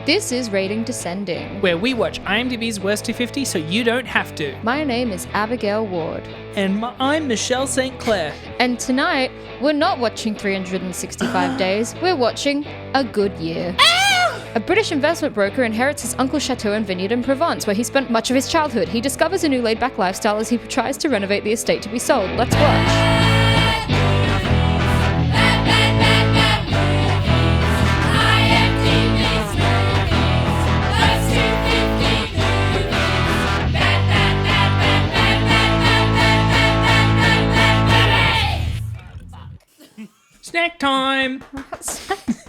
This is Rating Descending, where we watch IMDb's Worst 250 so you don't have to. My name is Abigail Ward. And I'm Michelle St. Clair. And tonight, we're not watching 365 days, we're watching A Good Year. A British investment broker inherits his uncle's chateau and vineyard in Provence, where he spent much of his childhood. He discovers a new laid-back lifestyle as he tries to renovate the estate to be sold. Let's watch. Snack time!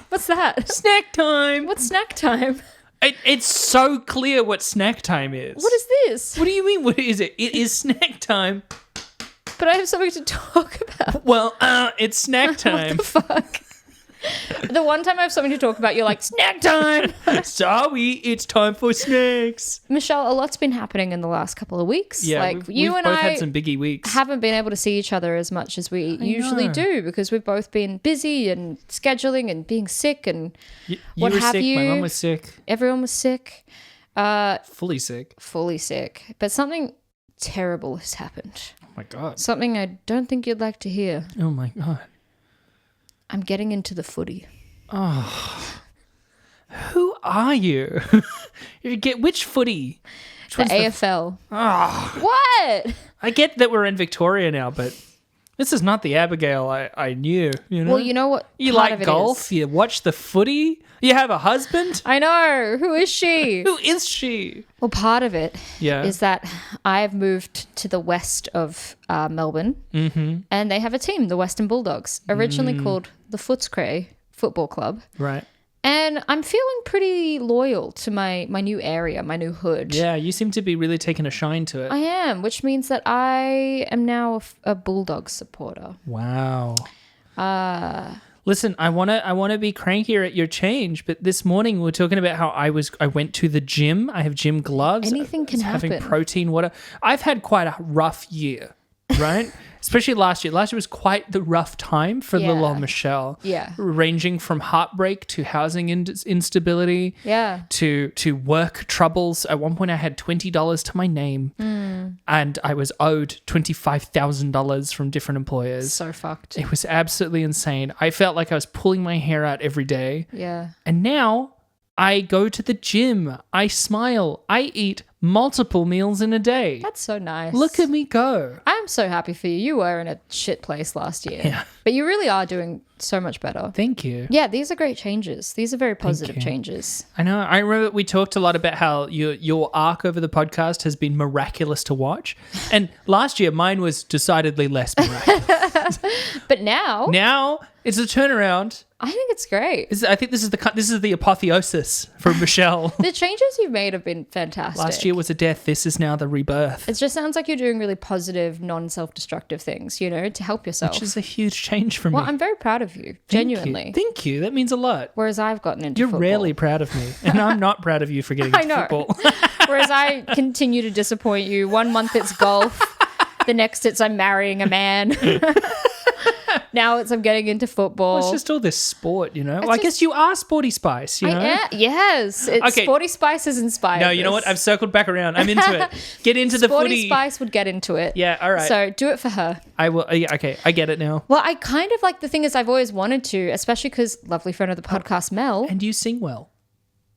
What's that? Snack time! What's snack time? It's so clear what snack time is. What is this? What do you mean, what is it? It is snack time. But I have something to talk about. Well, it's snack time. What the fuck? The one time I have something to talk about, you're like, snack time! Sorry, it's time for snacks. Michelle, a lot's been happening in the last couple of weeks. Yeah, we've both had some biggy weeks. Haven't been able to see each other as much as we usually do because we've both been busy and scheduling and being sick and what have you. My mum was sick. Everyone was sick. Fully sick. Fully sick. But something terrible has happened. Oh my God. Something I don't think you'd like to hear. Oh my God. I'm getting into the footy. Oh, who are you? Which footy? The AFL. Oh, What? I get that we're in Victoria now, but this is not the Abigail I knew. You know? Well, you know what? You part like of it golf? is? You watch the footy? You have a husband? I know. Who is she? Who is she? Well, part of it Yeah. is that I've moved to the west of Melbourne, and they have a team, the Western Bulldogs, originally called the Footscray Football Club. Right. And I'm feeling pretty loyal to my new area, my new hood. Yeah, you seem to be really taking a shine to it. I am, which means that I am now a Bulldog supporter. Wow. Listen, I wanna be crankier at your change, but this morning we were talking about how I went to the gym. I have gym gloves. Anything can having happen. Protein water. I've had quite a rough year, right? Especially last year. Last year was quite the rough time for little old Michelle. Yeah. Ranging from heartbreak to housing instability. Yeah. To work troubles. At one point I had $20 to my name and I was owed $25,000 from different employers. So fucked. It was absolutely insane. I felt like I was pulling my hair out every day. Yeah. And now I go to the gym. I smile. I eat multiple meals in a day. That's so nice. Look at me go. I'm so happy for you. You were in a shit place last year. Yeah. But you really are doing so much better. Thank you. Yeah, these are great changes. These are very positive changes. I know. I remember we talked a lot about how your arc over the podcast has been miraculous to watch. And last year, mine was decidedly less miraculous. But now it's a turnaround. I think it's great. I think this is the apotheosis for Michelle. The changes you've made have been fantastic. Last year was a death. This is now the rebirth. It just sounds like you're doing really positive, non-self-destructive things, to help yourself. Which is a huge change for me. Well, I'm very proud of you, genuinely. Thank you. That means a lot. Whereas I've gotten into You're football. rarely proud of me. And I'm not proud of you for getting into football. Whereas I continue to disappoint you. 1 month it's golf. The next it's I'm marrying a man. Now it's I'm getting into football. Well, it's just all this sport, I guess you are Sporty Spice, Yes. It's Okay. Sporty Spice has inspired No, you know what? I've circled back around. I'm into it. Get into the Sporty footy. Spice would get into it. Yeah, all right. So do it for her. I will. Yeah, okay, I get it now. Well, I kind of like the thing is I've always wanted to, especially because lovely friend of the podcast, Mel. And you sing well.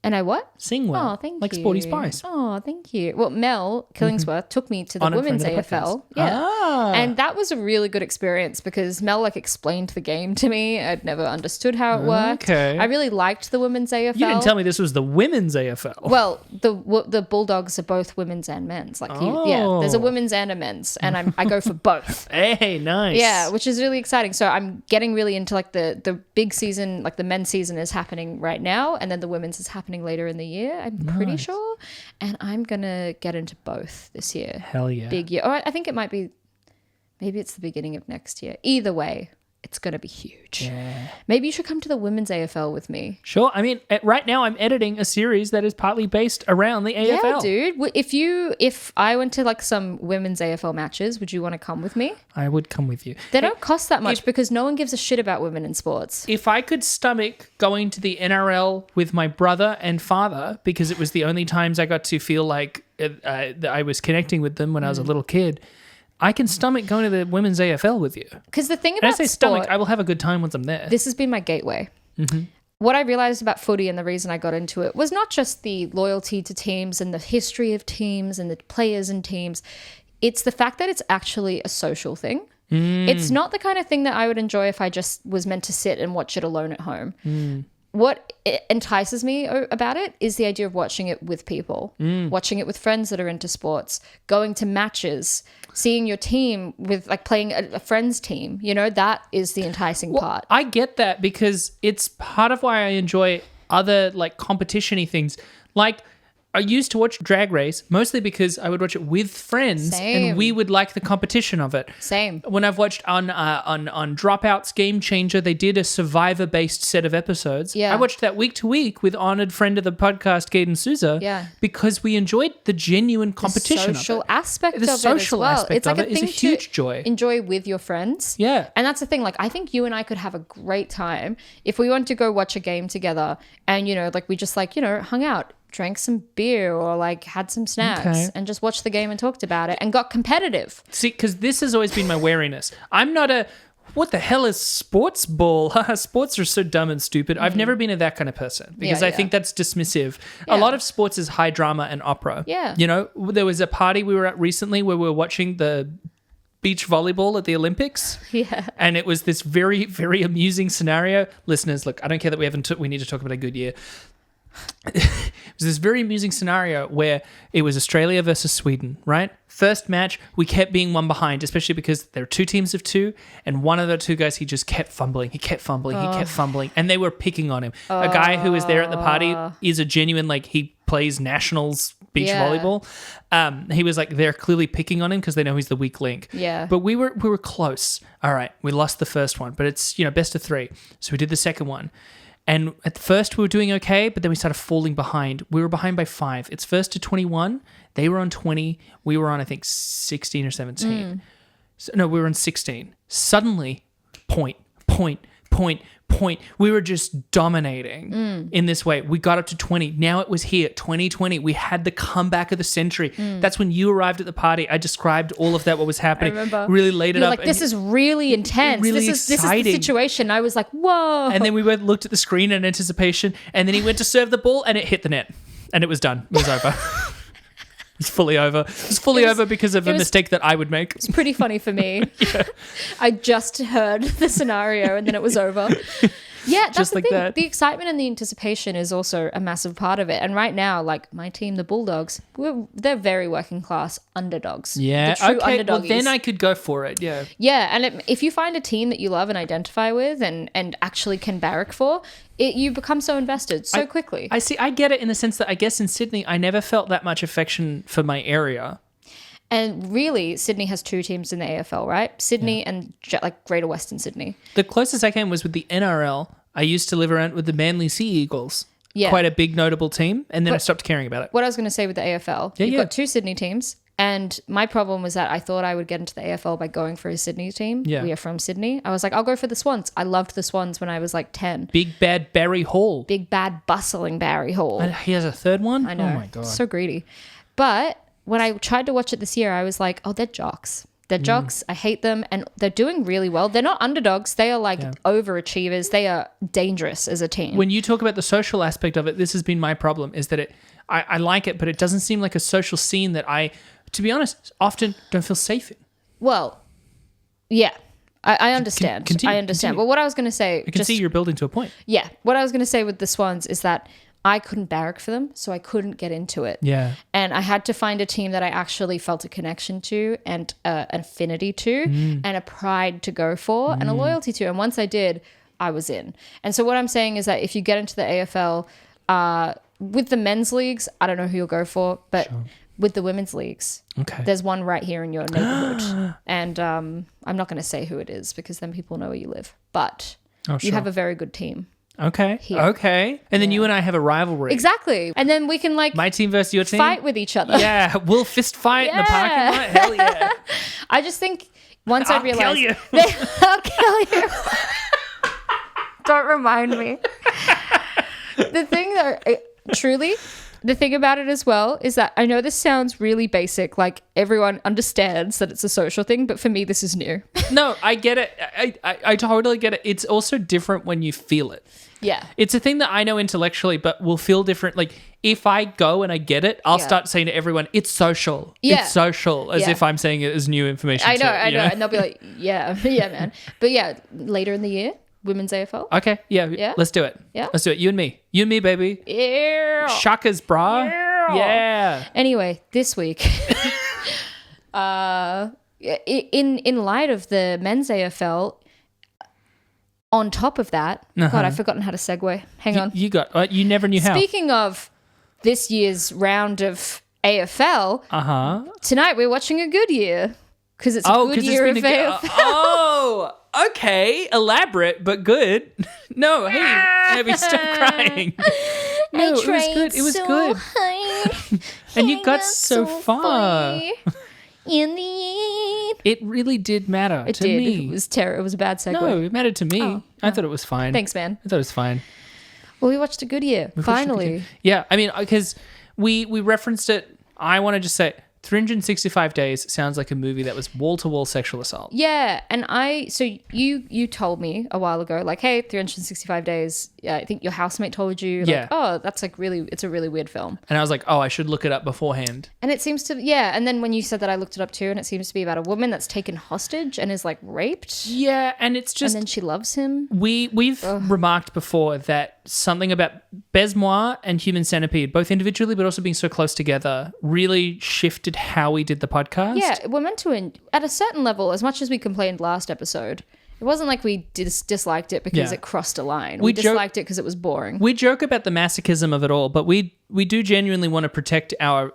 And I what? Sing well. Oh, thank like you. Sporty Spice. Oh, thank you. Well, Mel Killingsworth took me to the On a women's friend of the AFL. podcast. Yeah. Ah. And that was a really good experience because Mel explained the game to me. I'd never understood how it worked. Okay. I really liked the women's AFL. You didn't tell me this was the women's AFL. Well, the Bulldogs are both women's and men's. There's a women's and a men's, and I go for both. Hey, nice. Yeah, which is really exciting. So I'm getting really into the big season, the men's season is happening right now, and then the women's is happening later in the year. I'm pretty sure, and I'm gonna get into both this year. Hell yeah. Big year. Or I think it might be, maybe it's the beginning of next year. Either way, It's going to be huge. Yeah. Maybe you should come to the women's AFL with me. Sure. I mean, right now I'm editing a series that is partly based around the AFL. Yeah, dude. If I went to like some women's AFL matches, would you want to come with me? I would come with you. They don't cost that much because no one gives a shit about women in sports. If I could stomach going to the NRL with my brother and father, because it was the only times I got to feel like that I was connecting with them when I was a little kid, I can stomach going to the women's AFL with you. Because the thing And I about say sport, stomach, I will have a good time once I'm there. this has been my gateway. What I realized about footy and the reason I got into it was not just the loyalty to teams and the history of teams and the players and teams. It's the fact that it's actually a social thing. It's not the kind of thing that I would enjoy if I just was meant to sit and watch it alone at home. What entices me about it is the idea of watching it with people, watching it with friends that are into sports, going to matches, seeing your team with like playing a friend's team. You know, that is the enticing part. I get that because it's part of why I enjoy other like competition-y things. Like I used to watch Drag Race mostly because I would watch it with friends and we would like the competition of it. Same. When I've watched on Dropouts Game Changer, they did a survivor-based set of episodes. Yeah. I watched that week to week with honoured friend of the podcast, Gaten Souza. Yeah. Because we enjoyed the genuine competition The social of it. aspect The of it as social well. aspect It's like of a it is thing a huge to joy. enjoy with your friends. Yeah. And that's the thing. Like, I think you and I could have a great time if we went to go watch a game together and, you know, like we just like, you know, hung out, drank some beer or like had some snacks and just watched the game and talked about it and got competitive. See, because this has always been my wariness. I'm not a, what the hell is sports ball? Sports are so dumb and stupid. I've never been that kind of person because I think that's dismissive. A lot of sports is high drama and opera. Yeah. You know, there was a party we were at recently where we were watching the beach volleyball at the Olympics. Yeah. And it was this very, very amusing scenario. Listeners, look, I don't care that we need to talk about a good year. It was this very amusing scenario where it was Australia versus Sweden, right? First match, we kept being one behind, especially because there were two teams of two, and one of the two guys, he just kept fumbling. He kept fumbling, and they were picking on him. A guy who was there at the party is a genuine, like, he plays nationals beach volleyball. He was like, they're clearly picking on him because they know he's the weak link. Yeah. But we were close. All right, we lost the first one, but it's, you know, best of three. So we did the second one. And at first we were doing okay, but then we started falling behind. We were behind by 5. It's first to 21. They were on 20. We were on, I think, 16 or 17. So, no, we were on 16. Suddenly, point. We were just dominating in this way. We got up to 20. Now it was here, 2020. We had the comeback of the century. That's when you arrived at the party. I described all of that, what was happening. I remember. Really laid it You're up. like, this is really intense. Really this is the exciting. situation. I was like, whoa. And then we went looked at the screen in anticipation, and then he went to serve the ball, and it hit the net, and it was done. It was over. It was fully over. It was fully over because of a mistake that I would make. It's pretty funny for me. I just heard the scenario, and then it was over. Yeah, that's Just the like thing. that. The excitement and the anticipation is also a massive part of it. And right now, like my team, the Bulldogs, they're very working class underdogs. Yeah, the true okay. Well, underdoggies. then I could go for it. Yeah. Yeah, and if you find a team that you love and identify with and actually can barrack for, you become so invested so quickly. I see. I get it in the sense that I guess in Sydney, I never felt that much affection for my area. And really, Sydney has 2 teams in the AFL, right? Sydney and like Greater Western Sydney. The closest I came was with the NRL. I used to live around with the Manly Sea Eagles. Yeah. Quite a big, notable team. And then I stopped caring about it. What I was going to say with the AFL, you've got 2 Sydney teams. And my problem was that I thought I would get into the AFL by going for a Sydney team. Yeah. We are from Sydney. I was like, I'll go for the Swans. I loved the Swans when I was like 10. Big Bad Barry Hall. Big, bad, bustling Barry Hall. And he has a third one? I know. Oh, my God. So greedy. But when I tried to watch it this year, I was like, oh, they're jocks. They're jocks. I hate them. And they're doing really well. They're not underdogs. They are like overachievers. They are dangerous as a team. When you talk about the social aspect of it, this has been my problem, is that I like it, but it doesn't seem like a social scene that I, to be honest, often don't feel safe in. Well, yeah. I understand. Continue. Well, what I was going to say... I can see you're building to a point. Yeah. What I was going to say with the Swans is that I couldn't barrack for them, so I couldn't get into it. Yeah. And I had to find a team that I actually felt a connection to and an affinity to and a pride to go for and a loyalty to. And once I did, I was in. And so what I'm saying is that if you get into the AFL, with the men's leagues, I don't know who you'll go for, but with the women's leagues. Okay. There's one right here in your neighborhood. And I'm not going to say who it is because then people know where you live. But you have a very good team. Okay. Here. Okay. And then you and I have a rivalry. Exactly. And then we can like My team versus your team. fight with each other. Yeah. We'll fist fight in the parking lot. Hell yeah. I just think once I realized... I'll kill you. I'll kill you. Don't remind me. The thing that... Truly... The thing about it as well is that I know this sounds really basic, like everyone understands that it's a social thing, but for me, this is new. No, I get it. I totally get it. It's also different when you feel it. Yeah. It's a thing that I know intellectually, but will feel different. Like if I go and I get it, I'll start saying to everyone, it's social. Yeah. It's social, as if I'm saying it as new information. I know. And they'll be like, yeah, man. But yeah, later in the year, women's AFL. Okay, yeah, let's do it. Yeah? Let's do it. You and me, baby. Yeah. Shakas, brah. Yeah. Anyway, this week, in light of the men's AFL, on top of that, God, I've forgotten how to segue. Hang on. You never knew how. Speaking of this year's round of AFL, tonight we're watching a good year because it's a good year of AFL. Okay. Elaborate, but good. No, hey, Abby, stop crying. No, it was good. It was good. And you got so far. In the end. It really did matter to me. It was terrible. It was a bad segue. No, it mattered to me. I thought it was fine. Thanks, man. I thought it was fine. Well, we watched a good year. Finally. Yeah, I mean, because we referenced it. I want to just say 365 Days sounds like a movie that was wall-to-wall sexual assault. Yeah, and so you told me a while ago, like, hey, 365 Days, I think your housemate told you, like, oh, that's like it's a really weird film. And I was like, oh, I should look it up beforehand. And it seems to, and then when you said that, I looked it up too, and it seems to be about a woman that's taken hostage and is like raped. Yeah, and it's just... And then she loves him. We've remarked before that something about Besmois and Human Centipede, both individually but also being so close together, really shifted how we did the podcast. Yeah, we're meant to, at a certain level, as much as we complained last episode, it wasn't like we disliked it because it crossed a line. We disliked it because it was boring. We joke about the masochism of it all, but we do genuinely want to protect our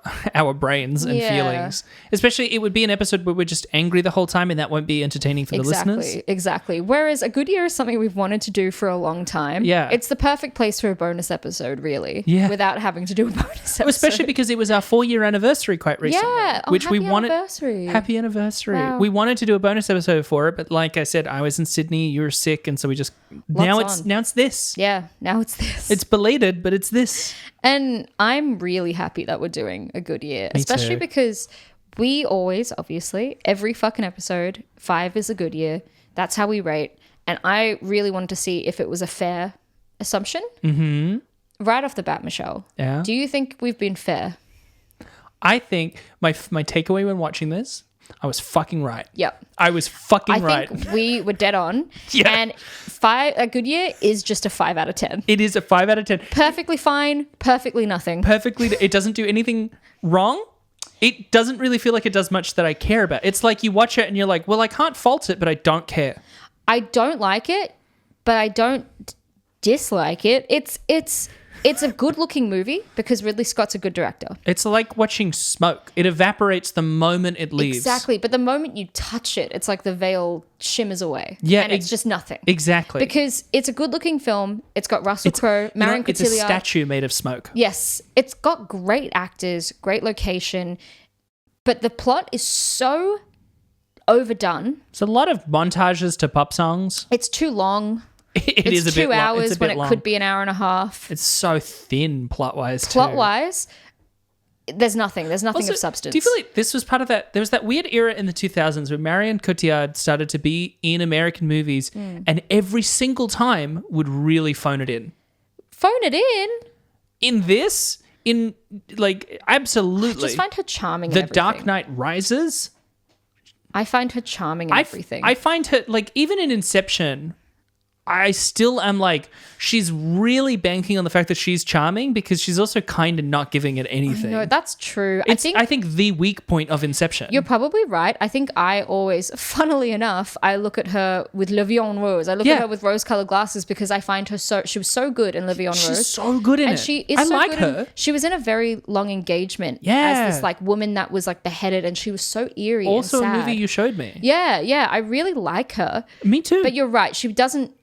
brains and feelings. Especially, it would be an episode where we're just angry the whole time, and that won't be entertaining for the listeners. Exactly. Whereas a good year is something we've wanted to do for a long time. Yeah. It's the perfect place for a bonus episode, really. Yeah. Without having to do a bonus episode. Especially because it was our 4-year anniversary quite recently. Yeah. Happy anniversary. Happy anniversary. Wow. We wanted to do a bonus episode for it, but like I said, I was in Sydney, you were sick, and so we just... Now it's this. Yeah, now it's this. It's belated, but it's this. And I'm really happy that we're doing a good year, Me especially too. because we always, obviously, every fucking episode, 5 is a good year. That's how we rate. And I really wanted to see if it was a fair assumption. Mm-hmm. Right off the bat, Michelle. Yeah. Do you think we've been fair? I think my takeaway when watching this, I was fucking right. Yep. I was fucking right. I think we were dead on. Yeah. And a good year is just a 5 out of 10. It is a 5 out of 10. Perfectly fine. Perfectly nothing. It doesn't do anything wrong. It doesn't really feel like it does much that I care about. It's like you watch it and you're like, well, I can't fault it, but I don't care. I don't like it, but I don't dislike it. It's a good-looking movie because Ridley Scott's a good director. It's like watching smoke. It evaporates the moment it leaves. Exactly. But the moment you touch it, it's like the veil shimmers away. Yeah. And it's just nothing. Exactly. Because it's a good-looking film. It's got Russell Crowe, Marion Cotillard. It's a statue made of smoke. Yes. It's got great actors, great location. But the plot is so overdone. It's a lot of montages to pop songs. It's too long. It's 2 hours when it could be an hour and a half. It's so thin plot-wise too. Plot-wise, there's nothing. There's nothing also, of substance. Do you feel like this was part of that? There was that weird era in the 2000s where Marion Cotillard started to be in American movies and every single time would really phone it in. Phone it in? In this? In, like, absolutely. I just find her charming in The everything. Dark Knight Rises. I find her charming in everything. I find her, like, even in Inception... I still am like, she's really banking on the fact that she's charming because she's also kind of not giving it anything. No, that's true. I think the weak point of Inception. You're probably right. I think I always, funnily enough, I look at her with Le Vie en Rose. I look at her with rose-colored glasses because I find her she was so good in Le Vie en Rose. She's so good in and it. She is I so like good her. She was in a very long engagement as this like woman that was like beheaded, and she was so eerie Also and sad. a movie you showed me. Yeah. I really like her. Me too. But you're right. She doesn't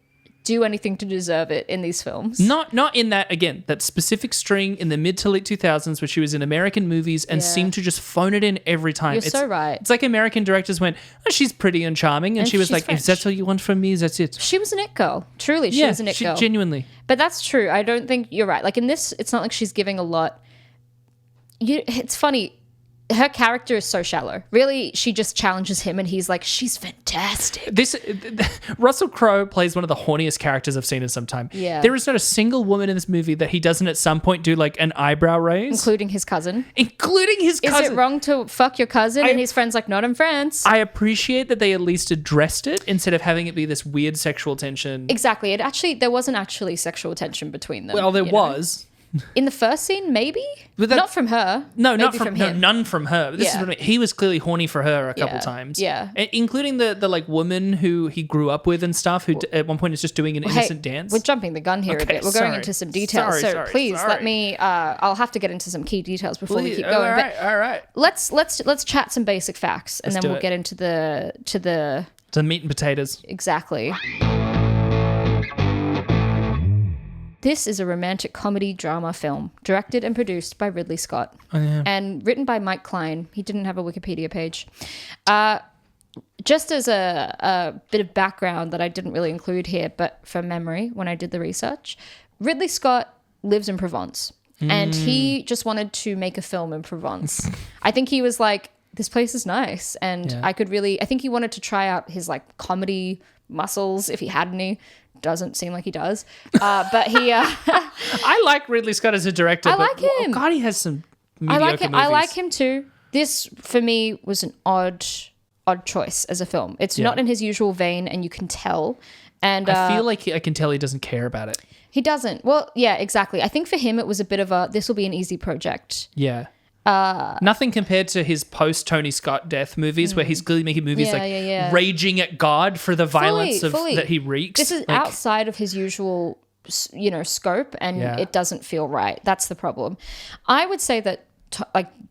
do anything to deserve it in these films. Not in that, again, that specific string in the mid to late 2000s where she was in American movies and seemed to just phone it in every time. You're so right. It's like American directors went, oh, she's pretty and charming. And she was like, French. if that's all you want from me, that's it. She was an it girl. Truly, she was an it girl. Genuinely. But that's true. I don't think you're right. Like in this, it's not like she's giving a lot. It's funny. Her character is so shallow. Really, she just challenges him and he's like, she's fantastic. Russell Crowe plays one of the horniest characters I've seen in some time. Yeah. There is not a single woman in this movie that he doesn't at some point do like an eyebrow raise. Including his cousin. Is it wrong to fuck your cousin? And his friend's like, not in France. I appreciate that they at least addressed it instead of having it be this weird sexual tension. Exactly. There wasn't actually sexual tension between them. Well, there was. In the first scene, maybe? But not from her. No, maybe not from him. No, none from her. This is what I mean. He was clearly horny for her a couple times. Yeah. Including the like woman who he grew up with and stuff, who at one point is just doing an innocent dance. We're jumping the gun here a bit. We're going into some details. Please let me I'll have to get into some key details before we keep going. All right. Let's chat some basic facts and then we'll get into the meat and potatoes. Exactly. This is a romantic comedy drama film directed and produced by Ridley Scott and written by Mike Klein. He didn't have a Wikipedia page. Just as a bit of background that I didn't really include here, but from memory when I did the research, Ridley Scott lives in Provence and he just wanted to make a film in Provence. I think he was like, this place is nice and I think he wanted to try out his like comedy muscles if he had any. Doesn't seem like he does, but he. I like Ridley Scott as a director. I like him. Oh God, he has some mediocre movies. I like him too. This for me was an odd choice as a film. It's not in his usual vein, and you can tell. And I feel like I can tell he doesn't care about it. He doesn't. Well, yeah, exactly. I think for him it was a bit of this will be an easy project. Yeah. Nothing compared to his post Tony Scott death movies where he's clearly making movies raging at God for the violence that he wreaks. This is outside of his usual, scope, and it doesn't feel right. That's the problem. I would say that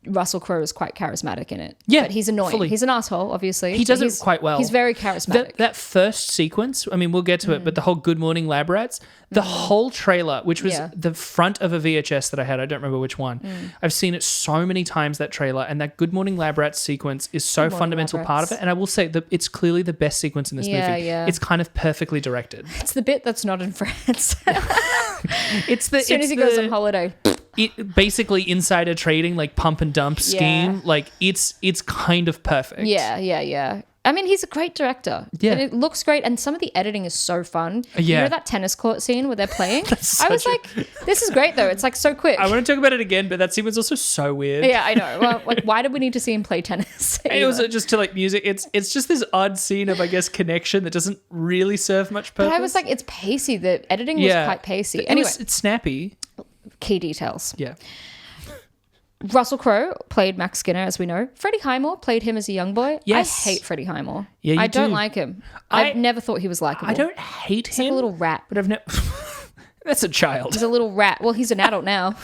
Russell Crowe is quite charismatic in it. Yeah, but he's annoying. Fully. He's an asshole, obviously. He does it quite well. He's very charismatic. That first sequence, I mean, we'll get to it, but the whole Good Morning Lab Rats, the whole trailer, which was the front of a VHS that I had, I don't remember which one. I've seen it so many times, that trailer, and that Good Morning Lab Rats sequence is so fundamental part of it. And I will say that it's clearly the best sequence in this movie. Yeah. It's kind of perfectly directed. It's the bit that's not in France. As soon as he goes on holiday. It basically insider trading, like pump and dump scheme. Like it's kind of perfect. Yeah. I mean, he's a great director. Yeah. And it looks great. And some of the editing is so fun. Yeah. You know that tennis court scene where they're playing? I was like, this is great though. It's like so quick. I want to talk about it again, but that scene was also so weird. Yeah, I know. Well, like, why did we need to see him play tennis? It was just to like music. It's just this odd scene of, I guess, connection that doesn't really serve much purpose. But I was like, it's pacey. The editing was quite pacey. Anyway. It's snappy. Key details. Yeah. Russell Crowe played Max Skinner, as we know. Freddie Highmore played him as a young boy. Yes. I hate Freddie Highmore. Yeah, I don't like him. I've never thought he was likable. I don't hate him. He's like a little rat. But I've never... That's a child. He's a little rat. Well, he's an adult now.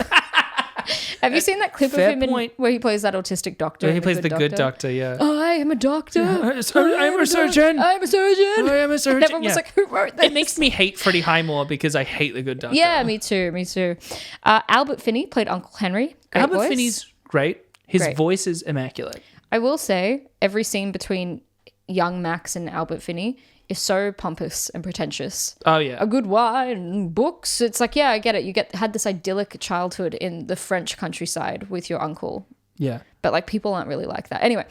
Have you seen that clip of him where he plays that autistic doctor? Yeah, he plays the good doctor, yeah. I am a doctor. I'm a surgeon. I'm a surgeon. I am a surgeon. And everyone was like, who wrote this? It makes me hate Freddie Highmore because I hate the good doctor. Yeah, me too. Albert Finney played Uncle Henry. Great voice. Finney's great. His voice is immaculate. I will say, every scene between young Max and Albert Finney is so pompous and pretentious. Oh, yeah. A good wine, books. It's like, yeah, I get it. You had this idyllic childhood in the French countryside with your uncle. Yeah. But like people aren't really like that. Anyway,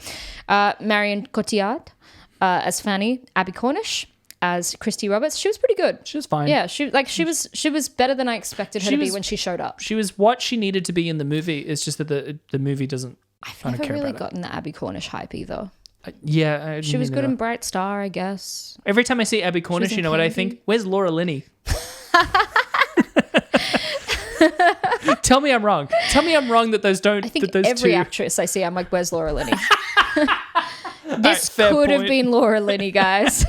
Marion Cotillard as Fanny, Abby Cornish as Christy Roberts. She was pretty good. She was fine. Yeah, she was better than I expected her to be when she showed up. She was what she needed to be in the movie. It's just that the movie doesn't. I've never really gotten the Abby Cornish hype either. Yeah. She was good in Bright Star, I guess. Every time I see Abby Cornish, in you know what I Candy. think? Where's Laura Linney? Tell me I'm wrong. Tell me I'm wrong that those don't. I think that those every two... actress I see, I'm like, where's Laura Linney? Alright, This fair could have point. been Laura Linney, guys.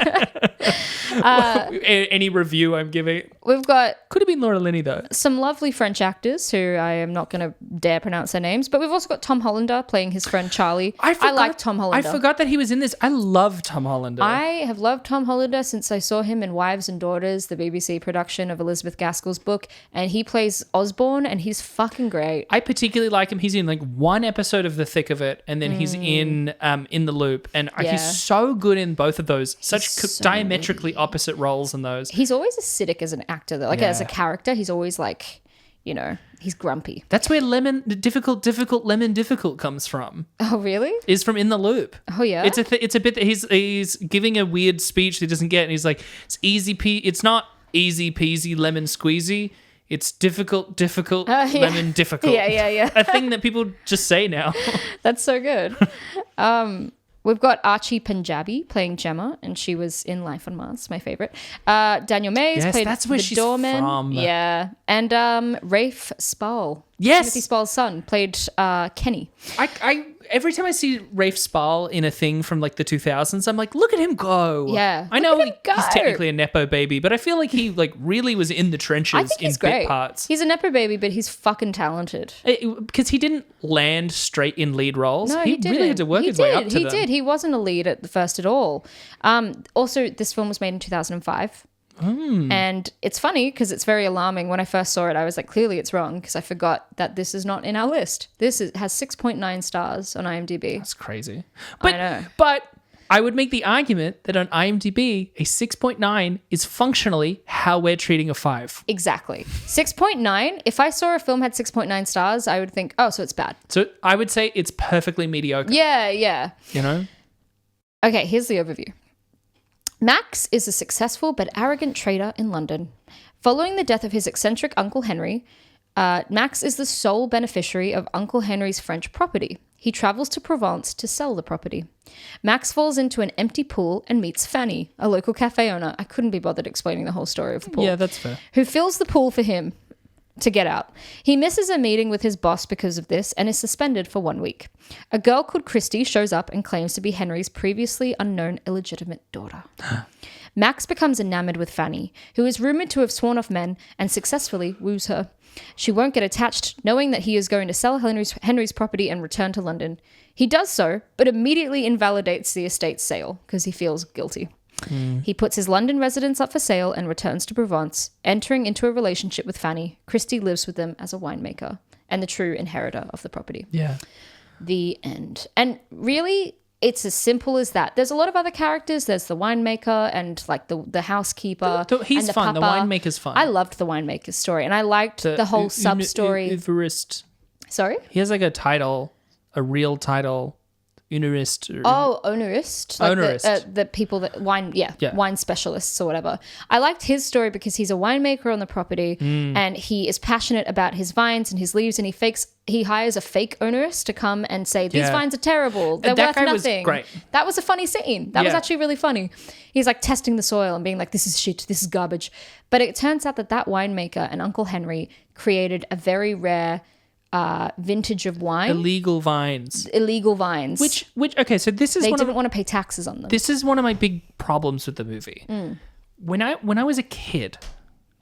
Any review I'm giving We've got could have been Laura Linney though. some lovely French actors who I am not going to dare pronounce their names, but we've also got Tom Hollander playing his friend Charlie. I like Tom Hollander. I forgot that he was in this. I love Tom Hollander. I have loved Tom Hollander since I saw him in Wives and Daughters, the BBC production of Elizabeth Gaskell's book, and he plays Osborne, and he's fucking great. I particularly like him. He's in like one episode of The Thick of It, and then he's in The Loop, and Yeah. he's so good in both of those. Such so diametrically opposite roles in those. He's always acidic as an actor, though. Like Yeah. as a character, he's always like, he's grumpy. That's where difficult comes from. Oh, really? Is from In the Loop. Oh, yeah? It's a bit that he's giving a weird speech that he doesn't get, and he's like, it's not easy peasy lemon squeezy. It's difficult, yeah. lemon difficult. Yeah. A thing that people just say now. That's so good. We've got Archie Punjabi playing Gemma, and she was in Life on Mars, my favorite. Daniel Mays Yes, played that's where the she's doorman. from. Yeah. And Rafe Spall. Yes. Timothy Spall's son played Kenny. I every time I see Rafe Spall in a thing from like the 2000s, I'm like, look at him go. Yeah. I know Look at him go. he's technically a nepo baby, but I feel like he like really was in the trenches I think in he's bit great. parts. He's a nepo baby, but he's fucking talented. Because he didn't land straight in lead roles. No, he he didn't. really had to work He his way did. up to He them. did. He wasn't a lead at the first at all. Also, this film was made in 2005. And it's funny because it's very alarming. When I first saw it, I was like, clearly it's wrong, because I forgot that this is not in our list. Has 6.9 stars on IMDb. That's crazy. I know. But I would make the argument that on IMDb, a 6.9 is functionally how we're treating a 5. Exactly. 6.9. If I saw a film had 6.9 stars, I would think, oh, so it's bad. So I would say it's perfectly mediocre. Yeah. You know? Okay, here's the overview. Max is a successful but arrogant trader in London. Following the death of his eccentric Uncle Henry, Max is the sole beneficiary of Uncle Henry's French property. He travels to Provence to sell the property. Max falls into an empty pool and meets Fanny, a local cafe owner. I couldn't be bothered explaining the whole story of the pool. Yeah, that's fair. Who fills the pool for him to get out. He misses a meeting with his boss because of this and is suspended for 1 week. A girl called Christy shows up and claims to be Henry's previously unknown illegitimate daughter. Max becomes enamored with Fanny, who is rumored to have sworn off men and successfully woos her. She won't get attached, knowing that he is going to sell Henry's property and return to London. He does so, but immediately invalidates the estate's sale because he feels guilty. He puts his London residence up for sale and returns to Provence, entering into a relationship with Fanny. Christy lives with them as a winemaker and the true inheritor of the property. Yeah. The end. And really, it's as simple as that. There's a lot of other characters. There's the winemaker and like the housekeeper. He's and the fun. The papa. winemaker's fun. I loved the winemaker's story, and I liked the whole sub-story. Uberist. Sorry? He has like a title, a real title. Unerist. Oh, ownerist. Like Ownerist. the people that wine specialists or whatever. I liked his story because he's a winemaker on the property and he is passionate about his vines and his leaves, and he hires a fake ownerist to come and say, these vines are terrible. They're That worth guy was nothing. great. That was a funny scene. That was actually really funny. He's like testing the soil and being like, this is shit, this is garbage. But it turns out that winemaker and Uncle Henry created a very rare vintage of wine. Illegal vines. Which Okay, so this is they one didn't of, want to pay taxes on them. this is one of my big problems with the movie. When I was a kid,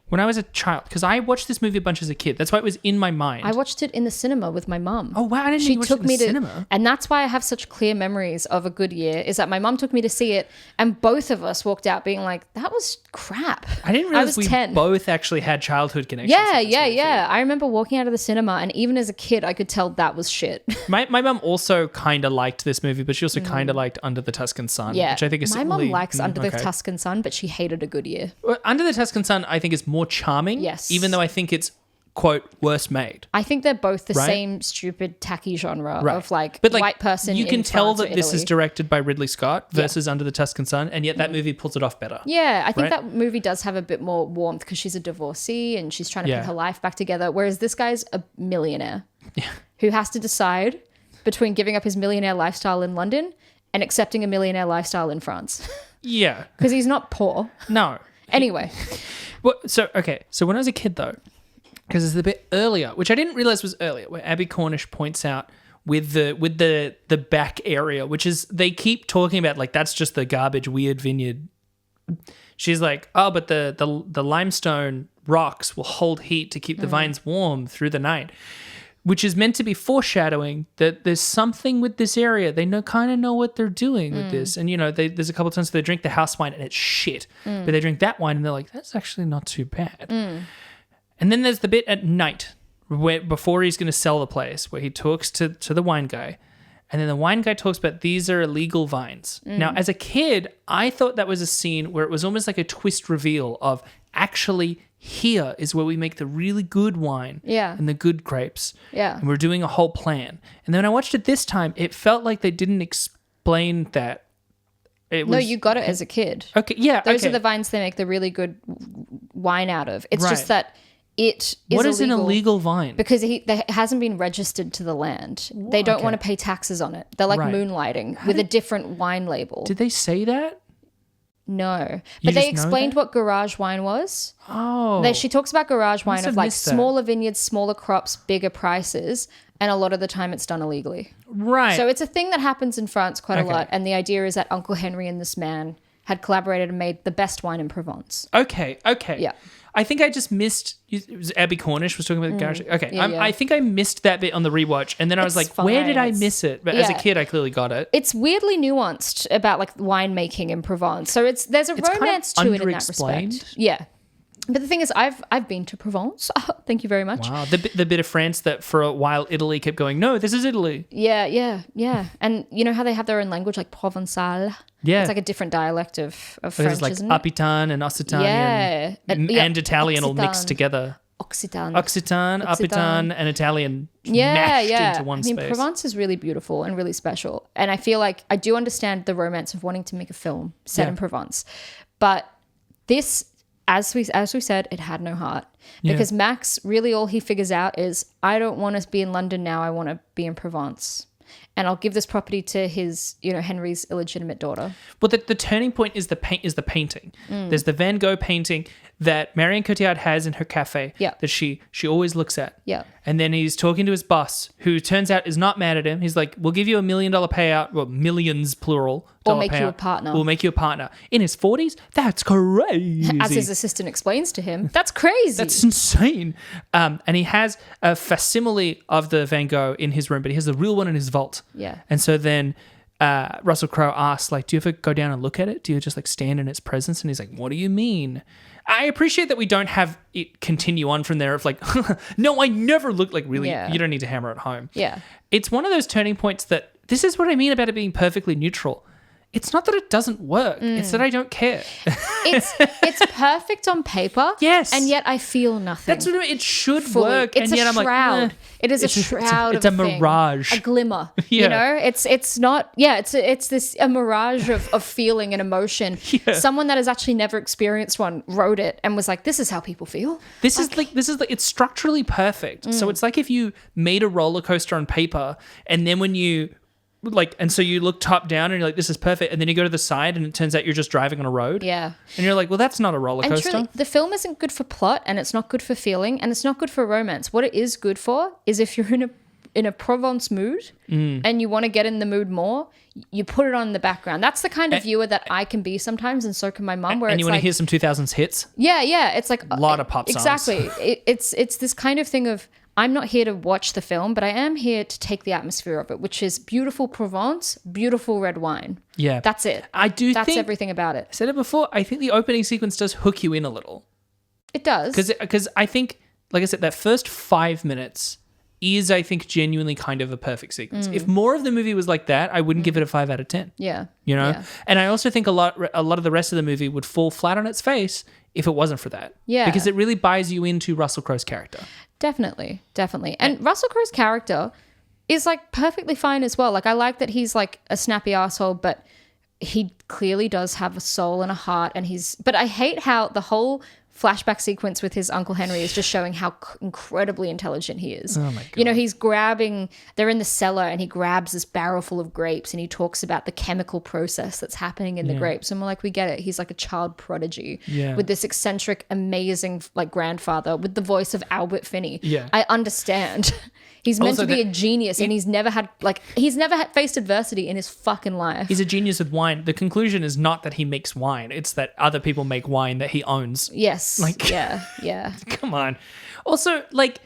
when I was a child, because I watched this movie a bunch as a kid. That's why it was in my mind. I watched it in the cinema with my mum. Oh, wow, I didn't know you watched it in the cinema. And that's why I have such clear memories of A Good Year, is that my mum took me to see it and both of us walked out being like, that was crap. I didn't realize was we 10. both actually had childhood connections. Yeah. I remember walking out of the cinema and even as a kid, I could tell that was shit. My mum also kind of liked this movie, but she also kind of liked Under the Tuscan Sun, Yeah. which I think is my mum likes Under the okay. Tuscan Sun, but she hated A Good Year. Well, Under the Tuscan Sun, I think, is more charming. Yes. Even though I think it's, quote, worse made. I think they're both the Right? same stupid tacky genre Right. of like, But, like, white person you can in tell France or that this is Italy. directed by Ridley Scott versus Under the Tuscan Sun, and yet that movie pulls it off better. Yeah, I think Right? that movie does have a bit more warmth because she's a divorcee and she's trying to Yeah. put her life back together. Whereas this guy's a millionaire who has to decide between giving up his millionaire lifestyle in London and accepting a millionaire lifestyle in France. Yeah. Because he's not poor. No. Anyway. Well, so when I was a kid, though, because it's a bit earlier, which I didn't realize was earlier, where Abby Cornish points out with the back area, which is, they keep talking about, like, that's just the garbage weird vineyard. She's like, oh, but the limestone rocks will hold heat to keep the vines warm through the night, which is meant to be foreshadowing that there's something with this area. They kind of know what they're doing with this. And, there's a couple of times they drink the house wine and it's shit. But they drink that wine and they're like, that's actually not too bad. And then there's the bit at night where, before he's going to sell the place, where he talks to the wine guy. And then the wine guy talks about these are illegal vines. Now, as a kid, I thought that was a scene where it was almost like a twist reveal of actually here is where we make the really good wine and the good grapes. Yeah. And we're doing a whole plan. And then when I watched it this time, it felt like they didn't explain that. No, you got it as a kid. Okay, yeah. Those are the vines they make the really good wine out of. It's just that it is What is illegal an illegal vine? because it hasn't been registered to the land. They don't want to pay taxes on it. They're like moonlighting with a different wine label. Did they say that? No. You But they just know explained that? what garage wine was. Oh. She talks about garage wine must of have like missed that. smaller vineyards, smaller crops, bigger prices, and a lot of the time it's done illegally. Right. So it's a thing that happens in France quite a lot, and the idea is that Uncle Henry and this man had collaborated and made the best wine in Provence. Okay. Yeah. I think I just missed. It was Abby Cornish was talking about the garage. Okay, Yeah. I think I missed that bit on the rewatch, and then I was It's like, "Where did I fine. miss it?" But as a Yeah. kid, I clearly got it. It's weirdly nuanced about like winemaking in Provence. So there's a It's kind of romance to it in that underexplained. respect. Yeah. But the thing is, I've been to Provence. Thank you very much. Wow, the bit of France that for a while Italy kept going, "No, this is Italy." Yeah. And you know how they have their own language, like Provençal? Yeah, It's like a different dialect of French, there's like isn't it? Apitan and Occitan Yeah. and Italian all mixed Occitan. together. Occitan. Occitan, Apitan, and Italian mashed into one space. Provence is really beautiful and really special. And I feel like I do understand the romance of wanting to make a film set in Provence. But this, as we said, it had no heart. Because Max, really all he figures out is, I don't want to be in London now, I want to be in Provence. And I'll give this property to his, Henry's illegitimate daughter. Well, the turning point is the painting. There's the Van Gogh painting that Marion Cotillard has in her cafe that she always looks at. Yeah. And then he's talking to his boss, who turns out is not mad at him. He's like, we'll give you $1 million payout, well, millions plural. Or make payout. you a partner. We'll make you a partner. In his 40s? That's crazy. As his assistant explains to him, that's crazy. That's insane. And he has a facsimile of the Van Gogh in his room, but he has the real one in his vault. Yeah. And so then Russell Crowe asks, like, do you ever go down and look at it? Do you just like stand in its presence? And he's like, what do you mean? I appreciate that we don't have it continue on from there of like, no, I never looked like really, you don't need to hammer it home. Yeah. It's one of those turning points that this is what I mean about it being perfectly neutral. It's not that it doesn't work. It's that I don't care. It's perfect on paper. Yes. And yet I feel nothing. That's what I mean. It should fully. work. It's and yet a I'm like, shroud. It is a shroud. It's a thing. mirage. A glimmer. Yeah. It's not. Yeah. It's a mirage of feeling and emotion. Yeah. Someone that has actually never experienced one wrote it and was like, "This is how people feel." This is like it's structurally perfect. So it's like if you made a roller coaster on paper, and then when you and so you look top down and you're like, this is perfect, and then you go to the side and it turns out you're just driving on a road. Yeah. And you're like, well, that's not a roller And coaster. truly, the film isn't good for plot, and it's not good for feeling, and it's not good for romance. What it is good for is if you're in a Provence mood and you want to get in the mood more, you put it on in the background. That's the kind of viewer that I can be sometimes, and so can my mum. Where and it's you want like, to hear some 2000s hits? Yeah. It's like A lot of pop songs. Exactly. It's this kind of thing of, I'm not here to watch the film, but I am here to take the atmosphere of it, which is beautiful Provence, beautiful red wine. Yeah. That's it. That's That's everything about it. I said it before, I think the opening sequence does hook you in a little. It does. Because I think, like I said, that first 5 minutes is, I think, genuinely kind of a perfect sequence. If more of the movie was like that, I wouldn't give it a 5 out of 10. Yeah. Yeah. And I also think a lot of the rest of the movie would fall flat on its face if it wasn't for that. Yeah. Because it really buys you into Russell Crowe's character. Definitely. And Russell Crowe's character is like perfectly fine as well. Like, I like that he's like a snappy asshole, but he clearly does have a soul and a heart, but I hate how the whole flashback sequence with his Uncle Henry is just showing how incredibly intelligent he is. Oh my God. You know, they're in the cellar and he grabs this barrel full of grapes and he talks about the chemical process that's happening in the grapes. And we're like, we get it. He's like a child prodigy with this eccentric, amazing like grandfather with the voice of Albert Finney. Yeah. I understand. He's meant Also to be a genius and he's never faced adversity in his fucking life. He's a genius with wine. The conclusion is not that he makes wine. It's that other people make wine that he owns. Yes. Like, yeah. Come on. Also, like,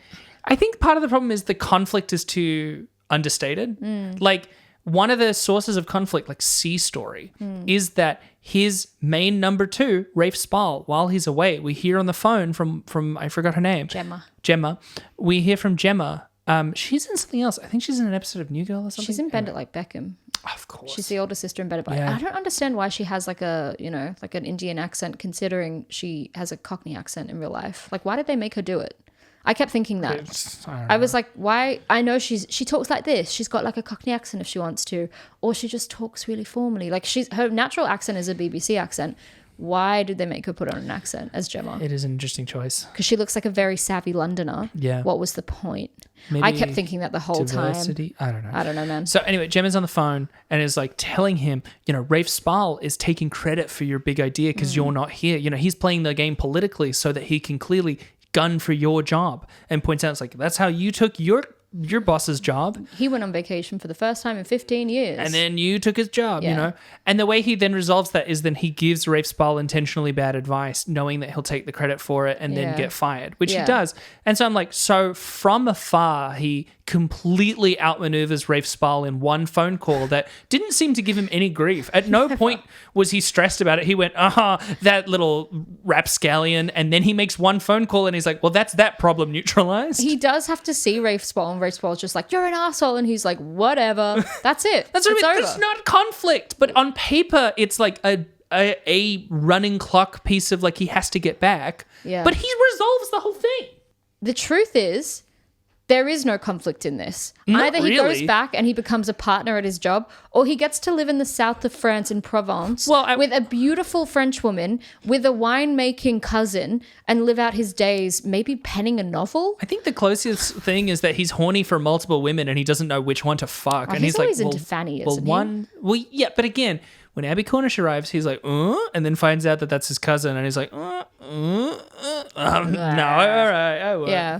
I think part of the problem is the conflict is too understated. Like, one of the sources of conflict, like C Story, is that his main number 2, Rafe Spall, while he's away, we hear on the phone from I forgot her name. Gemma. We hear from Gemma. She's in something else. I think she's in an episode of New Girl or something. She's in Bend It Like Beckham. Of course. She's the older sister in Bend It Like I don't understand why she has like an Indian accent considering she has a Cockney accent in real life. Like, why did they make her do it? I kept thinking that. I was like, why? I know she talks like this. She's got like a Cockney accent if she wants to, or she just talks really formally. Like her natural accent is a BBC accent. Why did they make her put on an accent as Gemma? It is an interesting choice. Because she looks like a very savvy Londoner. Yeah. What was the point? Maybe I kept thinking that the whole diversity? time. I don't know, man. So anyway, Gemma's on the phone and is like telling him, Rafe Spall is taking credit for your big idea because you're not here. He's playing the game politically so that he can clearly gun for your job, and points out it's like, that's how you took your boss's job. He went on vacation for the first time in 15 years. And then you took his job, And the way he then resolves that is then he gives Rafe Spall intentionally bad advice, knowing that he'll take the credit for it and then get fired, which he does. And so I'm like, so from afar, he completely outmaneuvers Rafe Spall in one phone call that didn't seem to give him any grief. At no point was he stressed about it. He went, that little rapscallion. And then he makes one phone call and he's like, well, that's that problem neutralized. He does have to see Rafe Spall, and Rafe Spall's just like, you're an asshole. And he's like, whatever. That's it. That's what I mean. Over. That's not conflict. But on paper, it's like a running clock piece of like he has to get back. Yeah. But he resolves the whole thing. The truth is, there is no conflict in this. Not Either he really. goes back and he becomes a partner at his job, or he gets to live in the south of France in Provence with a beautiful French woman with a winemaking cousin and live out his days maybe penning a novel. I think the closest thing is that he's horny for multiple women and he doesn't know which one to fuck. Oh, and he's like, always into Fanny, isn't he? Well, yeah, but again, when Abby Cornish arrives, he's like, and then finds out that that's his cousin, and he's like, no, all right, I will. Yeah.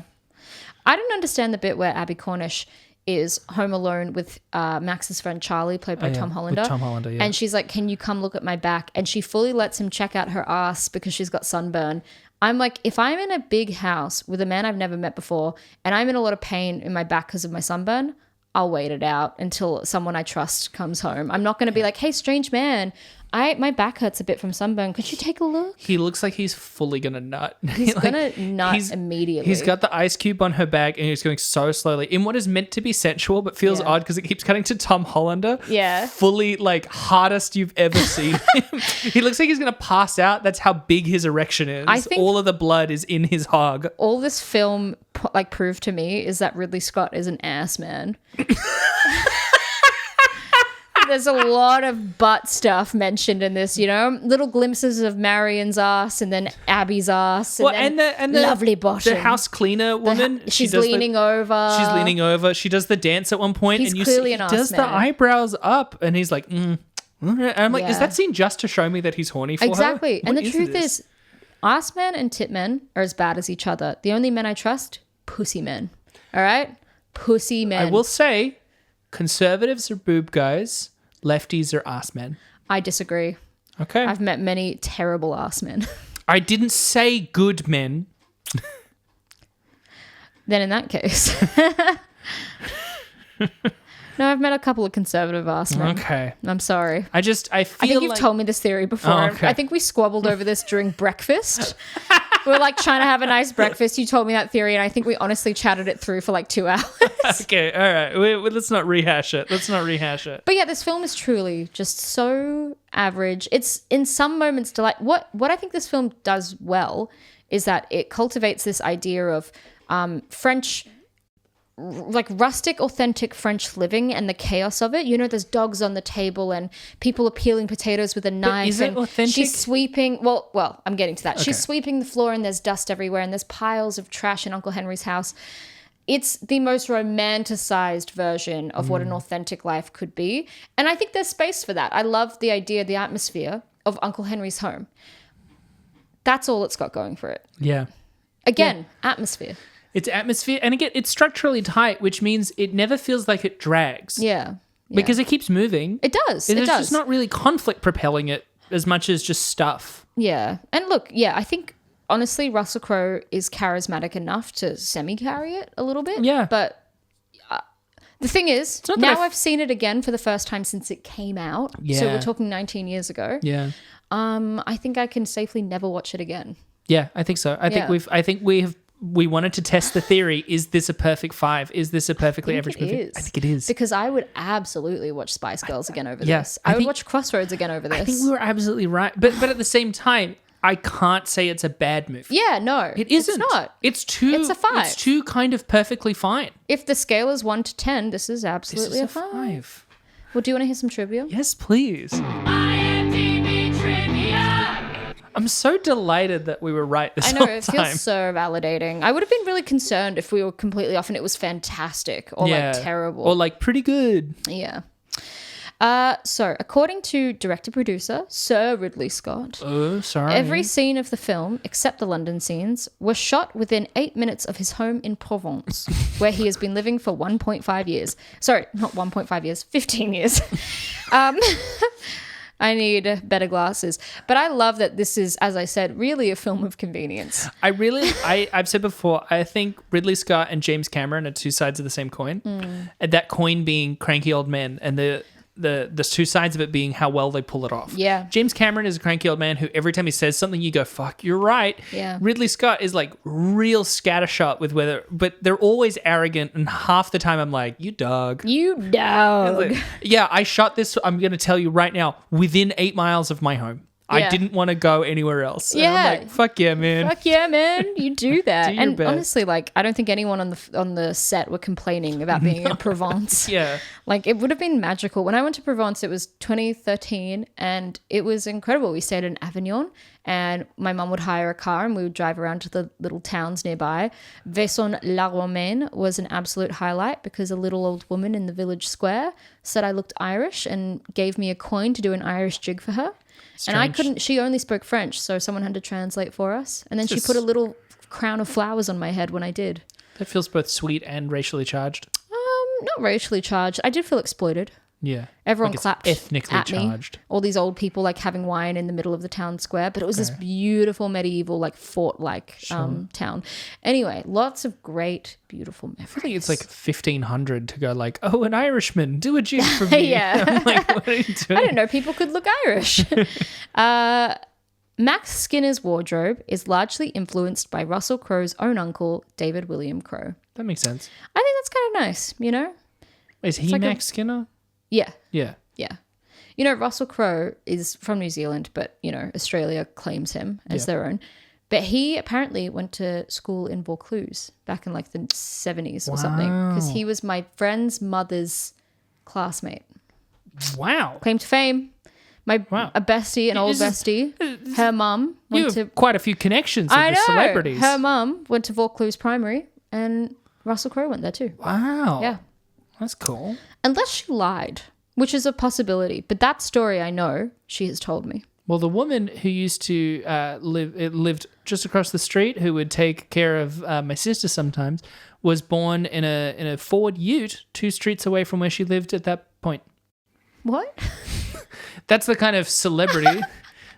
I didn't understand the bit where Abby Cornish is home alone with Max's friend Charlie, played by Tom Hollander. With Tom Hollander, yeah. And she's like, can you come look at my back? And she fully lets him check out her ass because she's got sunburn. I'm like, if I'm in a big house with a man I've never met before and I'm in a lot of pain in my back because of my sunburn, I'll wait it out until someone I trust comes home. I'm not going to be like, hey, strange man, my back hurts a bit from sunburn. Could you take a look? He looks like he's fully going to nut. He's going to nut immediately. He's got the ice cube on her back and he's going so slowly in what is meant to be sensual but feels odd because it keeps cutting to Tom Hollander. Yeah. Fully like hardest you've ever seen him. He looks like he's going to pass out. That's how big his erection is. I think all of the blood is in his hog. All this film proved to me is that Ridley Scott is an ass man. There's a lot of butt stuff mentioned in this, little glimpses of Marion's ass and then Abby's ass and the lovely bottom. The house cleaner woman. She's leaning over. She's leaning over. She does the dance at one point. He's and you clearly see, an he ass does man. the eyebrows up and he's like, And I'm like, is Yeah. that scene just to show me that he's horny for her? Exactly. And What the truth this? is, ass men and tit men are as bad as each other. The only men I trust, pussy men. All right? Pussy men. I will say, conservatives are boob guys. Lefties are ass men. I disagree. Okay. I've met many terrible ass men. I didn't say good men. Then in that case. No, I've met a couple of conservative ass men. Okay. I'm sorry. I feel I think you've like... told me this theory before. Oh, okay. I think we squabbled over this during breakfast. We were like trying to have a nice breakfast. You told me that theory, and I think we honestly chatted it through for like 2 hours. Okay, all right. Let's not rehash it. But yeah, this film is truly just so average. It's in some moments delight. What I think this film does well is that it cultivates this idea of French like rustic, authentic French living and the chaos of it. You know, there's dogs on the table and people are peeling potatoes with a knife. is it and authentic? She's sweeping. Well, I'm getting to that. Okay. She's sweeping the floor and there's dust everywhere and there's piles of trash in Uncle Henry's house. It's the most romanticized version of what an authentic life could be. And I think there's space for that. I love the idea, the atmosphere of Uncle Henry's home. That's all it's got going for it. Yeah. Again, atmosphere. It's atmosphere. And again, it's structurally tight, which means it never feels like it drags. Yeah. Because it keeps moving. It does. There's It does. just not really conflict propelling it as much as just stuff. Yeah. And look, yeah, I think honestly Russell Crowe is charismatic enough to semi-carry it a little bit. Yeah. But the thing is, not that now I've seen it again for the first time since it came out. So Yeah. we're talking 19 years ago. Yeah. I think I can safely never watch it again. Yeah, I think so. I think we wanted to test the theory. Is this a perfect 5? Is this a perfectly average movie? I think it is. Because I would absolutely watch Spice Girls again over Yeah, this. I I would think- watch Crossroads again over this. I think we were absolutely right. But at the same time, I can't say it's a bad movie. Yeah, no. It isn't. It's not. It's a 5. It's too kind of perfectly fine. If the scale is 1 to 10, this is This absolutely is a a 5. 5. Well, do you want to hear some trivia? Yes, please. IMDb trivia. I'm so delighted that we were right this I know, whole it time. feels so validating. I would have been really concerned if we were completely off and it was fantastic or like terrible. Or like pretty good. Yeah. So, according to director-producer Sir Ridley Scott, Oh, sorry. every scene of the film, except the London scenes, was shot within 8 minutes of his home in Provence, where he has been living for 1.5 years. Sorry, not 1.5 years, 15 years. I need better glasses. But I love that this is, as I said, really a film of convenience. I've said before, I think Ridley Scott and James Cameron are two sides of the same coin. And that coin being cranky old men and the two sides of it being how well they pull it off. Yeah. James Cameron is a cranky old man who every time he says something, you go, fuck, you're right. Yeah. Ridley Scott is like real scattershot with whether, but they're always arrogant. And half the time I'm like, you dog. You dog. Yeah, I shot this, I'm going to tell you right now, within 8 miles of my home. I Yeah. didn't want to go anywhere else. And Yeah. I'm like, fuck yeah, man. Fuck yeah, man! You do that, Do your and best. honestly, like I don't think anyone on the set were complaining about being in Provence. Yeah. Like it would have been magical. When I went to Provence, it was 2013, and it was incredible. We stayed in Avignon, and my mum would hire a car, and we would drive around to the little towns nearby. Vaison-la-Romaine was an absolute highlight because a little old woman in the village square said I looked Irish and gave me a coin to do an Irish jig for her. And I Strange. couldn't, she only spoke French, so someone had to translate for us. And then she Just- put a little crown of flowers on my head when I did. That feels both sweet and racially charged. Not racially charged. I did feel exploited. Yeah. Everyone Like it's clapped ethnically at charged. me. All these old people like having wine in the middle of the town square, but it was this beautiful medieval like fort-like town. Anyway, lots of great, beautiful memories. I think it's like 1500 to go like, oh, an Irishman, do a jig for me. Yeah. I'm like, what are you doing? I didn't know people could look Irish. Max Skinner's wardrobe is largely influenced by Russell Crowe's own uncle, David William Crowe. That makes sense. I think that's kind of nice, you know? Is he like a- Max Skinner? Yeah. Yeah. Yeah. You know, Russell Crowe is from New Zealand, but, you know, Australia claims him as their own. But he apparently went to school in Vaucluse back in like the 70s or something because he was my friend's mother's classmate. Wow. Claim to fame. A bestie, an old This is- bestie. Her mum You went have to... quite a few connections with I the know. celebrities. Her mum went to Vaucluse Primary and Russell Crowe went there too. Wow. Yeah. That's cool. Unless she lied, which is a possibility. But that story I know she has told me. Well, the woman who used to lived just across the street, who would take care of my sister sometimes, was born in a Ford Ute 2 streets away from where she lived at that point. What? That's the kind of celebrity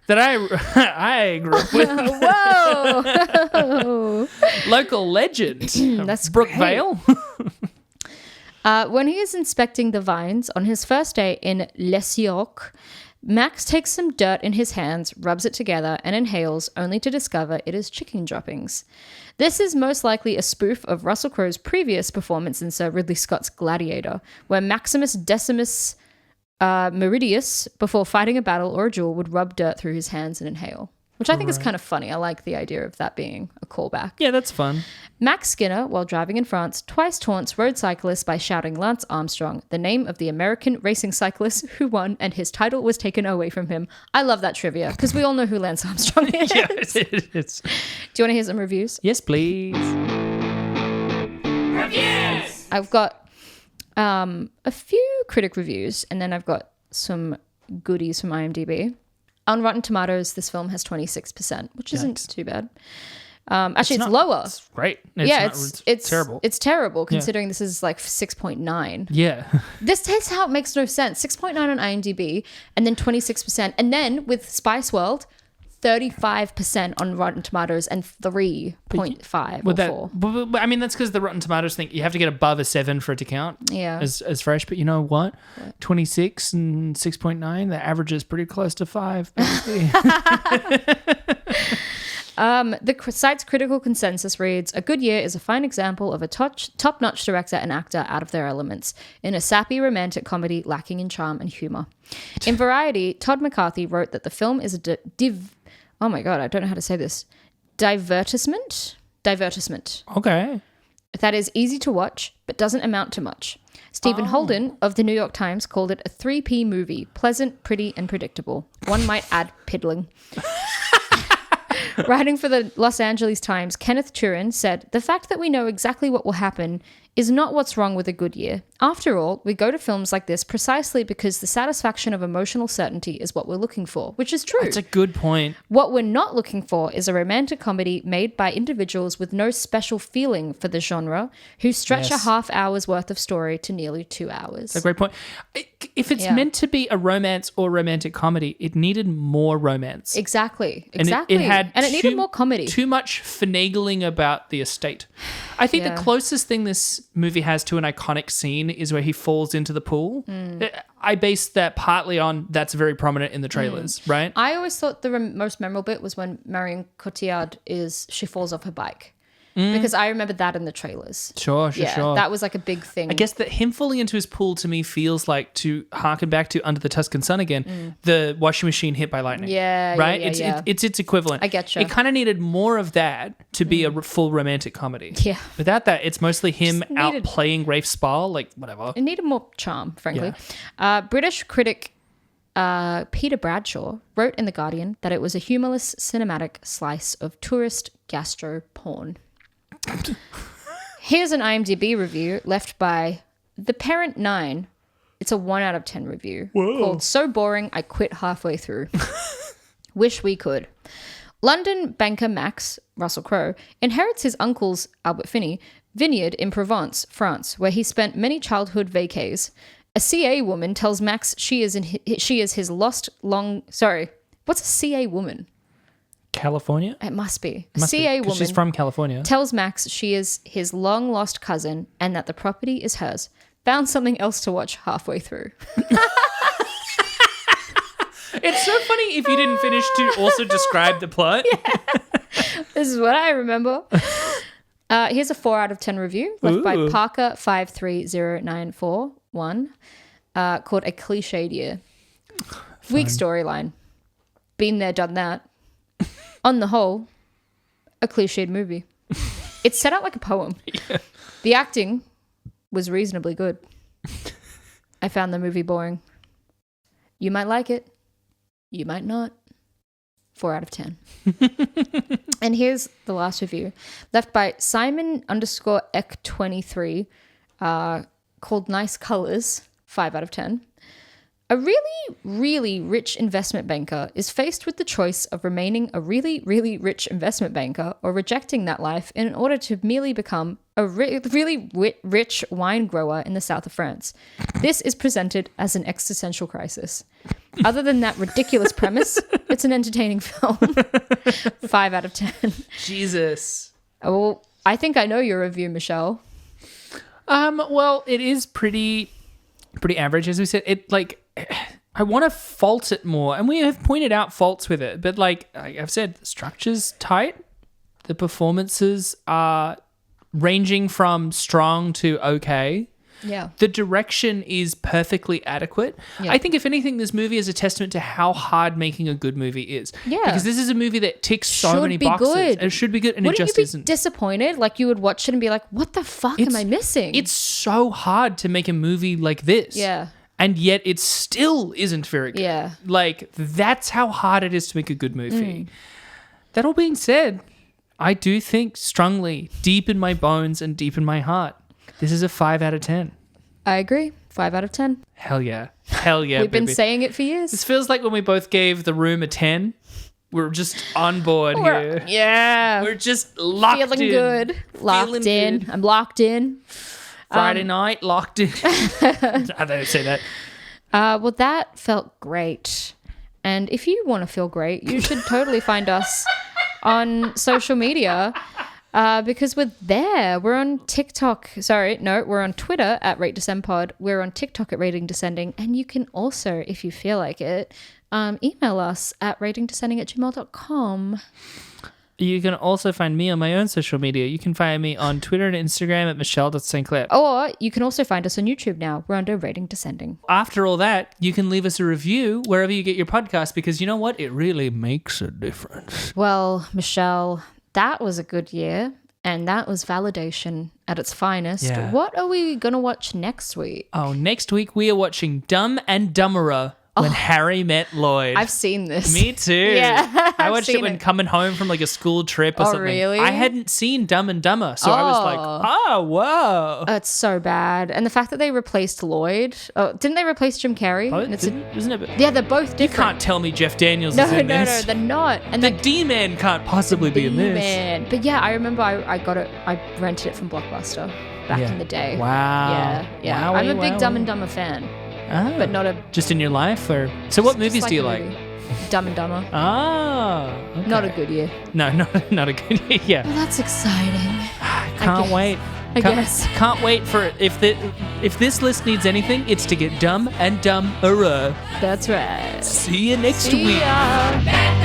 that I grew up with. Whoa! Local legend. That's Brookvale. When he is inspecting the vines on his first day in Les York, Max takes some dirt in his hands, rubs it together, and inhales, only to discover it is chicken droppings. This is most likely a spoof of Russell Crowe's previous performance in Sir Ridley Scott's Gladiator, where Maximus Decimus Meridius, before fighting a battle or a duel, would rub dirt through his hands and inhale. which I think is kind of funny. I like the idea of that being a callback. Yeah, that's fun. Max Skinner, while driving in France, twice taunts road cyclists by shouting Lance Armstrong, the name of the American racing cyclist who won, and his title was taken away from him. I love that trivia because we all know who Lance Armstrong is. Yeah, it's. Do you want to hear some reviews? Yes, please. Reviews! I've got a few critic reviews, and then I've got some goodies from IMDb. On Rotten Tomatoes, this film has 26%, which isn't too bad. Actually, it's lower. It's great. It's terrible. It's terrible considering this is like 6.9. Yeah. This is how it makes no sense. 6.9 on IMDb and then 26%. And then with Spice World, 35% on Rotten Tomatoes and 3.5 or 4. But I mean, that's because the Rotten Tomatoes think you have to get above a 7 for it to count as fresh. But you know what? 26 and 6.9, the average is pretty close to 5. The site's critical consensus reads, "A Good Year is a fine example of a top-notch director and actor out of their elements, in a sappy romantic comedy lacking in charm and humor." In Variety, Todd McCarthy wrote that the film is a oh my God, I don't know how to say this. Divertisement Okay. that is easy to watch, but doesn't amount to much. Stephen Holden of the New York Times called it a 3P movie, pleasant, pretty, and predictable. One might add piddling. Writing for the Los Angeles Times, Kenneth Turin said, "The fact that we know exactly what will happen is not what's wrong with A Good Year. After all, we go to films like this precisely because the satisfaction of emotional certainty is what we're looking for," which is true. That's a good point. What we're not looking for is a romantic comedy made by individuals with no special feeling for the genre who stretch a half hour's worth of story to nearly 2 hours. That's a great point. If it's meant to be a romance or romantic comedy, it needed more romance. Exactly. And it had and it needed more comedy. Too much finagling about the estate. I think the closest thing this movie has to an iconic scene is where he falls into the pool. I based that partly on that's very prominent in the trailers, right? I always thought the most memorable bit was when Marion Cotillard she falls off her bike. Because I remember that in the trailers. Sure. That was like a big thing. I guess that him falling into his pool to me feels like, to harken back to Under the Tuscan Sun again, the washing machine hit by lightning. Yeah, right? Yeah, it's its equivalent. I getcha. It kind of needed more of that to be a full romantic comedy. Yeah. Without that, it's mostly him out playing Rafe Spall, like whatever. It needed more charm, frankly. British critic Peter Bradshaw wrote in The Guardian that it was a humorless cinematic slice of tourist gastro porn. Here's an IMDb review left by The Parent 9. It's a 1 out of 10 review called "So Boring I Quit Halfway Through." Wish we could. London banker Max, Russell Crowe, inherits his uncle's, Albert Finney, vineyard in Provence, France, where he spent many childhood vacays. A CA woman tells Max she is his lost long... Sorry, what's a CA woman? California? It must be. A CA woman. She's from California. Tells Max she is his long lost cousin and that the property is hers. Found something else to watch halfway through. It's so funny if you didn't finish to also describe the plot. This is what I remember. Here's a 4 out of 10 review left by Parker 530941 called "A Cliched Year." Weak storyline. Been there, done that. On the whole, a cliched movie. It's set out like a poem. Yeah. The acting was reasonably good. I found the movie boring. You might like it. You might not. 4 out of 10. And here's the last review, left by Simon_Ek23, called "Nice Colors." 5 out of 10. A really, really rich investment banker is faced with the choice of remaining a really, really rich investment banker or rejecting that life in order to merely become a really rich wine grower in the south of France. This is presented as an existential crisis. Other than that ridiculous premise, it's an entertaining film. 5 out of 10. Jesus. Well, I think I know your review, Michelle. Well, it is pretty average, as we said. I want to fault it more, and we have pointed out faults with it, but like I've said, the structure's tight. The performances are ranging from strong to okay. Yeah. The direction is perfectly adequate. Yeah. I think, if anything, this movie is a testament to how hard making a good movie is. Yeah. Because this is a movie that ticks so Should many be boxes. good. It should be good, and Wouldn't it just you be isn't. disappointed? Like, you would watch it and be like, what the fuck am I missing? It's so hard to make a movie like this. Yeah. And yet it still isn't very good. Yeah. Like, that's how hard it is to make a good movie. That all being said, I do think strongly, deep in my bones and deep in my heart, this is a 5 out of 10. I agree. 5 out of 10. Hell yeah. Hell yeah, We've been baby. saying it for years. This feels like when we both gave The Room a 10. We're just on board here. Yeah. We're just locked Feeling in. good. Locked Feeling in. good. I'm locked in. Friday night, locked in. I don't say that. Well, that felt great. And if you want to feel great, you should totally find us on social media because we're there. We're on TikTok. We're on Twitter at RateDescendPod. We're on TikTok at Rating Descending. And you can also, if you feel like it, email us at ratingdescending@gmail.com. You can also find me on my own social media. You can find me on Twitter and Instagram at michelle.stclair. Or you can also find us on YouTube now. We're under Rating Descending. After all that, you can leave us a review wherever you get your podcast, because you know what? It really makes a difference. Well, Michelle, that was a good year. And that was validation at its finest. Yeah. What are we going to watch next week? Oh, next week we are watching Dumb and Dumberer When Harry Met Lloyd. I've seen this. Me too. Yeah, I I've watched it seen when it. coming home from like a school trip or Oh, something. really? I hadn't seen Dumb and Dumber, so I was like, oh, whoa. It's so bad. And the fact that they replaced Lloyd. Oh, didn't they replace Jim Carrey? Oh, And it's isn't it? yeah, they're both You different. can't tell me Jeff Daniels No, is in no, this. they're not. And The D-Man can't possibly be in this. Man. But yeah, I remember I got it. I rented it from Blockbuster back Yeah. in the day. Wow. Yeah. Wowie, I'm a big wowie. Dumb and Dumber fan, Ah. but not a. Just in your life? Or so what just movies do you a like? movie. Dumb and Dumber. Ah. Okay. Not a good year. No, not a good yeah. Well, that's exciting. Can't guess. wait. I Can't- guess. Can't wait for it. If this list needs anything, it's to get Dumb and Dumberer. That's right. See you next See week. ya.